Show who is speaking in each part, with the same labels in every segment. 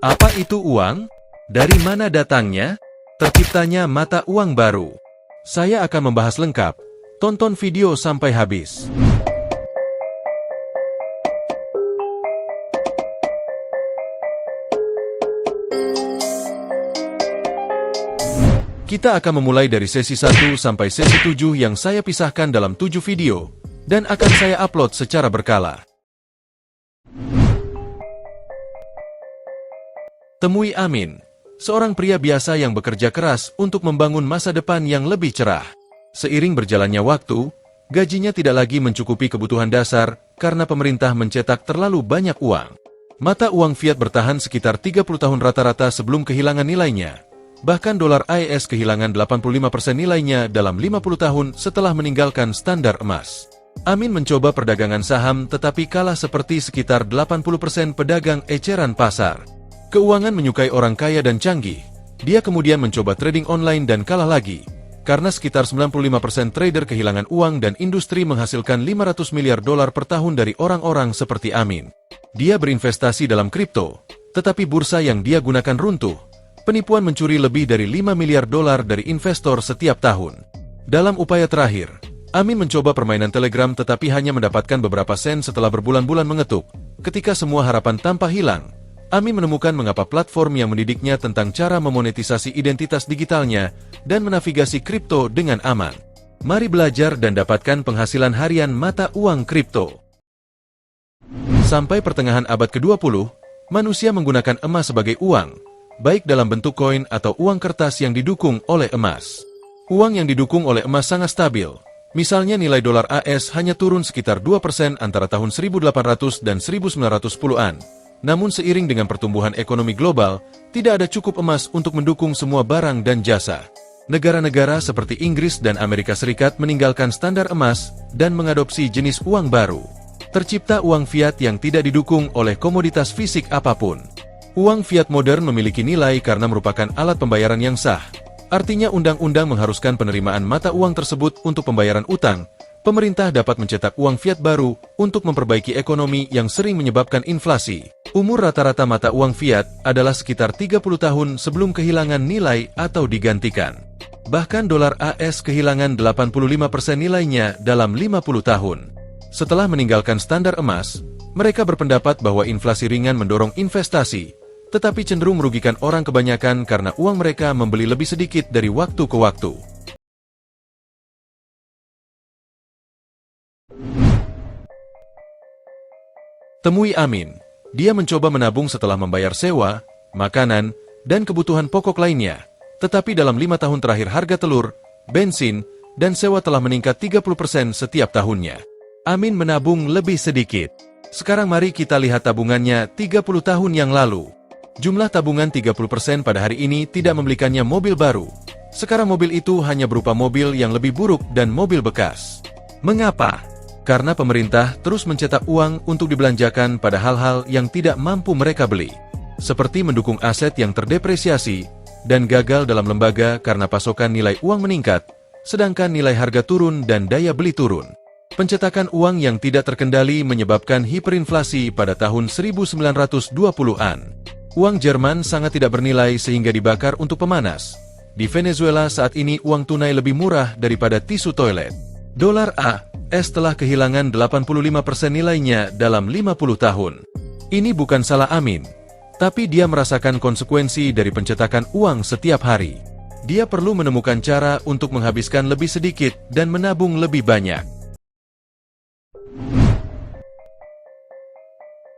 Speaker 1: Apa itu uang? Dari mana datangnya? Terciptanya mata uang baru. Saya akan membahas lengkap. Tonton video sampai habis. Kita akan memulai dari sesi 1 sampai sesi 7 yang saya pisahkan dalam 7 video, dan akan saya upload secara berkala. Temui Amin, seorang pria biasa yang bekerja keras untuk membangun masa depan yang lebih cerah. Seiring berjalannya waktu, gajinya tidak lagi mencukupi kebutuhan dasar karena pemerintah mencetak terlalu banyak uang. Mata uang fiat bertahan sekitar 30 tahun rata-rata sebelum kehilangan nilainya. Bahkan dolar AES kehilangan 85% nilainya dalam 50 tahun setelah meninggalkan standar emas. Amin mencoba perdagangan saham tetapi kalah seperti sekitar 80% pedagang eceran pasar. Keuangan menyukai orang kaya dan canggih. Dia kemudian mencoba trading online dan kalah lagi. Karena sekitar 95% trader kehilangan uang dan industri menghasilkan 500 miliar dolar per tahun dari orang-orang seperti Amin. Dia berinvestasi dalam kripto, tetapi bursa yang dia gunakan runtuh. Penipuan mencuri lebih dari 5 miliar dolar dari investor setiap tahun. Dalam upaya terakhir, Amin mencoba permainan Telegram tetapi hanya mendapatkan beberapa sen setelah berbulan-bulan mengetuk. Ketika semua harapan tanpa hilang, Amin menemukan mengapa platform yang mendidiknya tentang cara memonetisasi identitas digitalnya dan menavigasi kripto dengan aman. Mari belajar dan dapatkan penghasilan harian mata uang kripto. Sampai pertengahan abad ke-20, manusia menggunakan emas sebagai uang, baik dalam bentuk koin atau uang kertas yang didukung oleh emas. Uang yang didukung oleh emas sangat stabil. Misalnya nilai dolar AS hanya turun sekitar 2% antara tahun 1800 dan 1910-an. Namun seiring dengan pertumbuhan ekonomi global, tidak ada cukup emas untuk mendukung semua barang dan jasa. Negara-negara seperti Inggris dan Amerika Serikat meninggalkan standar emas dan mengadopsi jenis uang baru. Tercipta uang fiat yang tidak didukung oleh komoditas fisik apapun. Uang fiat modern memiliki nilai karena merupakan alat pembayaran yang sah. Artinya undang-undang mengharuskan penerimaan mata uang tersebut untuk pembayaran utang. Pemerintah dapat mencetak uang fiat baru untuk memperbaiki ekonomi yang sering menyebabkan inflasi. Umur rata-rata mata uang fiat adalah sekitar 30 tahun sebelum kehilangan nilai atau digantikan. Bahkan dolar AS kehilangan 85% nilainya dalam 50 tahun. Setelah meninggalkan standar emas, mereka berpendapat bahwa inflasi ringan mendorong investasi, tetapi cenderung merugikan orang kebanyakan karena uang mereka membeli lebih sedikit dari waktu ke waktu. Temui Amin. Dia mencoba menabung setelah membayar sewa, makanan, dan kebutuhan pokok lainnya. Tetapi dalam 5 tahun terakhir harga telur, bensin, dan sewa telah meningkat 30% setiap tahunnya. Amin menabung lebih sedikit. Sekarang mari kita lihat tabungannya 30 tahun yang lalu. Jumlah tabungan 30% pada hari ini tidak membelikannya mobil baru. Sekarang mobil itu hanya berupa mobil yang lebih buruk dan mobil bekas. Mengapa? Karena pemerintah terus mencetak uang untuk dibelanjakan pada hal-hal yang tidak mampu mereka beli. Seperti mendukung aset yang terdepresiasi dan gagal dalam lembaga karena pasokan nilai uang meningkat, sedangkan nilai harga turun dan daya beli turun. Pencetakan uang yang tidak terkendali menyebabkan hiperinflasi pada tahun 1920-an. Uang Jerman sangat tidak bernilai sehingga dibakar untuk pemanas. Di Venezuela saat ini uang tunai lebih murah daripada tisu toilet. Dolar AS telah kehilangan 85% nilainya dalam 50 tahun. Ini bukan salah Amin, tapi dia merasakan konsekuensi dari pencetakan uang setiap hari. Dia perlu menemukan cara untuk menghabiskan lebih sedikit dan menabung lebih banyak.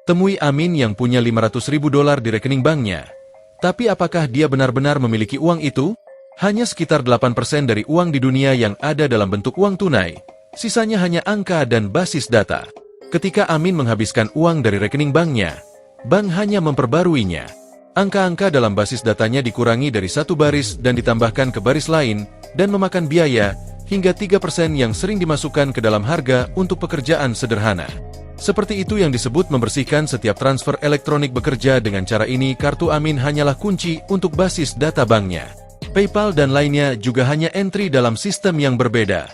Speaker 1: Temui Amin yang punya 500 ribu dolar di rekening banknya. Tapi apakah dia benar-benar memiliki uang itu? Hanya sekitar 8% dari uang di dunia yang ada dalam bentuk uang tunai. Sisanya hanya angka dan basis data. Ketika Amin menghabiskan uang dari rekening banknya, bank hanya memperbaruinya. Angka-angka dalam basis datanya dikurangi dari satu baris dan ditambahkan ke baris lain, dan memakan biaya hingga 3% yang sering dimasukkan ke dalam harga untuk pekerjaan sederhana. Seperti itu yang disebut membersihkan setiap transfer elektronik bekerja. Dengan cara ini, kartu Amin hanyalah kunci untuk basis data banknya. PayPal dan lainnya juga hanya entry dalam sistem yang berbeda.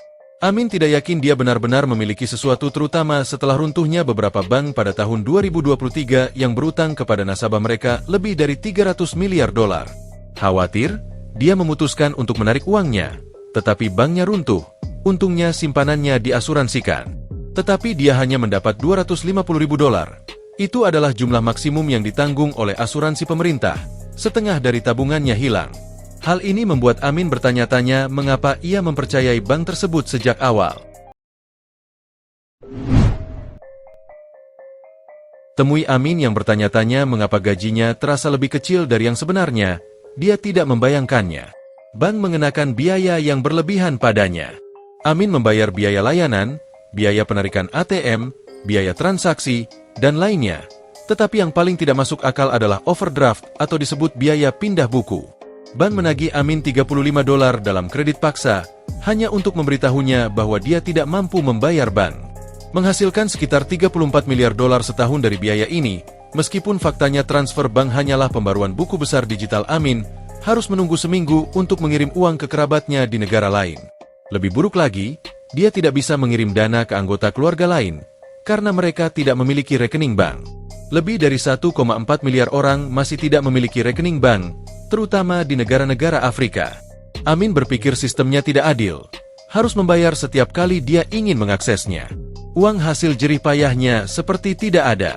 Speaker 1: Amin tidak yakin dia benar-benar memiliki sesuatu, terutama setelah runtuhnya beberapa bank pada tahun 2023 yang berutang kepada nasabah mereka lebih dari 300 miliar dolar. Khawatir, dia memutuskan untuk menarik uangnya, tetapi banknya runtuh. Untungnya simpanannya diasuransikan. Tetapi dia hanya mendapat 250 ribu dolar. Itu adalah jumlah maksimum yang ditanggung oleh asuransi pemerintah. Setengah dari tabungannya hilang. Hal ini membuat Amin bertanya-tanya mengapa ia mempercayai bank tersebut sejak awal. Temui Amin yang bertanya-tanya mengapa gajinya terasa lebih kecil dari yang sebenarnya. Dia tidak membayangkannya. Bank mengenakan biaya yang berlebihan padanya. Amin membayar biaya layanan, biaya penarikan ATM, biaya transaksi, dan lainnya. Tetapi yang paling tidak masuk akal adalah overdraft atau disebut biaya pindah buku. Bank menagih Amin 35 dolar dalam kredit paksa, hanya untuk memberitahunya bahwa dia tidak mampu membayar bank. Menghasilkan sekitar 34 miliar dolar setahun dari biaya ini, meskipun faktanya transfer bank hanyalah pembaruan buku besar digital, Amin harus menunggu seminggu untuk mengirim uang ke kerabatnya di negara lain. Lebih buruk lagi, dia tidak bisa mengirim dana ke anggota keluarga lain, karena mereka tidak memiliki rekening bank. Lebih dari 1,4 miliar orang masih tidak memiliki rekening bank, terutama di negara-negara Afrika. Amin berpikir sistemnya tidak adil, harus membayar setiap kali dia ingin mengaksesnya. Uang hasil jerih payahnya seperti tidak ada.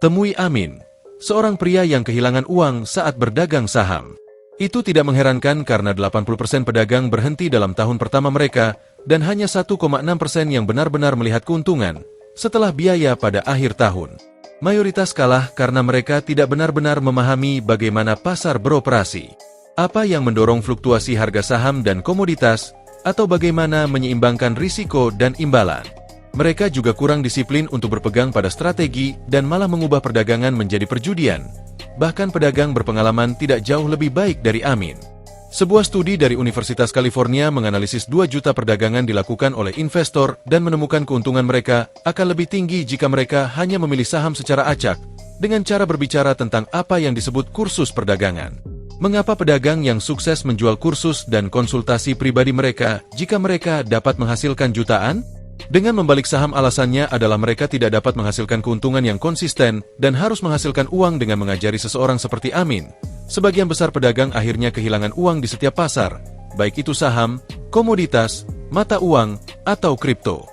Speaker 1: Temui Amin, seorang pria yang kehilangan uang saat berdagang saham. Itu tidak mengherankan karena 80% pedagang berhenti dalam tahun pertama mereka, dan hanya 1,6% yang benar-benar melihat keuntungan setelah biaya pada akhir tahun. Mayoritas kalah karena mereka tidak benar-benar memahami bagaimana pasar beroperasi. Apa yang mendorong fluktuasi harga saham dan komoditas, atau bagaimana menyeimbangkan risiko dan imbalan. Mereka juga kurang disiplin untuk berpegang pada strategi dan malah mengubah perdagangan menjadi perjudian. Bahkan pedagang berpengalaman tidak jauh lebih baik dari Amin. Sebuah studi dari Universitas California menganalisis 2 juta perdagangan dilakukan oleh investor dan menemukan keuntungan mereka akan lebih tinggi jika mereka hanya memilih saham secara acak, dengan cara berbicara tentang apa yang disebut kursus perdagangan. Mengapa pedagang yang sukses menjual kursus dan konsultasi pribadi mereka jika mereka dapat menghasilkan jutaan? Dengan membalik saham, alasannya adalah mereka tidak dapat menghasilkan keuntungan yang konsisten dan harus menghasilkan uang dengan mengajari seseorang seperti Amin. Sebagian besar pedagang akhirnya kehilangan uang di setiap pasar, baik itu saham, komoditas, mata uang, atau kripto.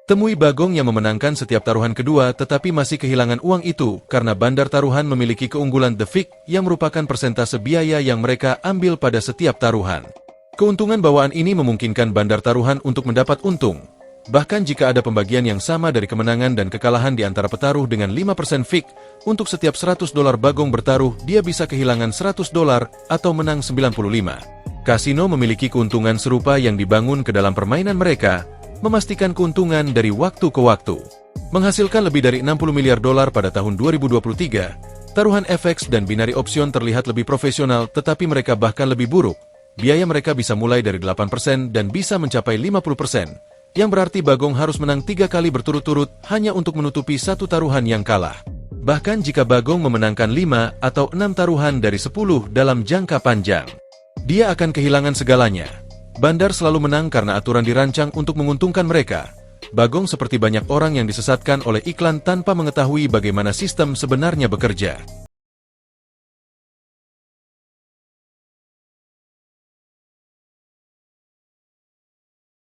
Speaker 1: Temui Bagong yang memenangkan setiap taruhan kedua tetapi masih kehilangan uang itu karena bandar taruhan memiliki keunggulan The Fig yang merupakan persentase biaya yang mereka ambil pada setiap taruhan. Keuntungan bawaan ini memungkinkan bandar taruhan untuk mendapat untung. Bahkan jika ada pembagian yang sama dari kemenangan dan kekalahan di antara petaruh dengan 5% FIG, untuk setiap 100 dolar Bagong bertaruh, dia bisa kehilangan 100 dolar atau menang 95. Kasino memiliki keuntungan serupa yang dibangun ke dalam permainan mereka, memastikan keuntungan dari waktu ke waktu. Menghasilkan lebih dari 60 miliar dolar pada tahun 2023, taruhan FX dan binary option terlihat lebih profesional tetapi mereka bahkan lebih buruk. Biaya mereka bisa mulai dari 8% dan bisa mencapai 50%. Yang berarti Bagong harus menang 3 kali berturut-turut hanya untuk menutupi satu taruhan yang kalah. Bahkan jika Bagong memenangkan 5 atau 6 taruhan dari 10 dalam jangka panjang, dia akan kehilangan segalanya. Bandar selalu menang karena aturan dirancang untuk menguntungkan mereka. Bagong seperti banyak orang yang disesatkan oleh iklan tanpa mengetahui bagaimana sistem sebenarnya bekerja.